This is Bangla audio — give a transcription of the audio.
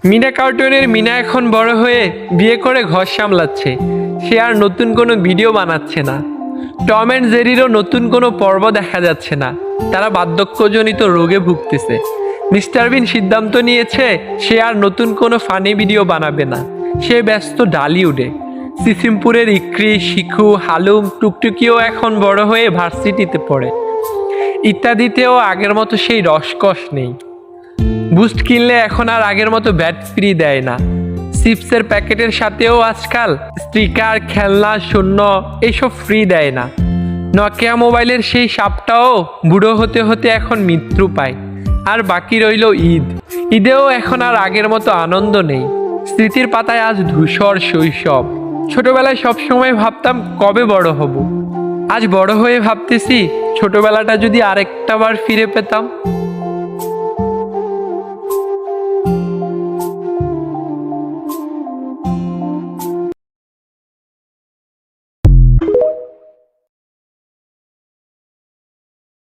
মিনা কার্টুনের মিনা এখন বড় হয়ে বিয়ে করে ঘর সামলাচ্ছে। সে আর নতুন কোনো ভিডিও বানাচ্ছে না। টম অ্যান্ড জেরিরও নতুন কোনো পর্ব দেখা যাচ্ছে না। তারা বার্ধক্যজনিত রোগে ভুগতেছে। মিস্টার বিন সিদ্ধান্ত নিয়েছে সে আর নতুন কোনো ফানি ভিডিও বানাবে না। সে ব্যস্ত ডালিউডে। সিসিমপুরের ইক্রি, শিখু, হালুম, টুকটুকিও এখন বড় হয়ে ভার্সিটিতে পড়ে। ইত্যাদিতেও আগের মতো সেই রসকস নেই। বুস্ট কিনলে এখন আর আগের মতো ব্যাট ফ্রি দেয় না। চিপসের প্যাকেটের সাথেও আজকাল স্টিকার, খেলনা, শূন্য এইসব ফ্রি দেয় না। নকিয়া মোবাইলের সেই সাপটাও বুড়ো হতে হতে এখন মৃত্যু পায়। আর বাকি রইল ঈদ। ঈদেও এখন আর আগের মতো আনন্দ নেই। স্মৃতির পাতায় আজ ধূসর শৈশব। ছোটবেলায় সবসময় ভাবতাম কবে বড় হব। আজ বড় হয়ে ভাবতেছি ছোটবেলাটা যদি আরেকটা বার ফিরে পেতাম।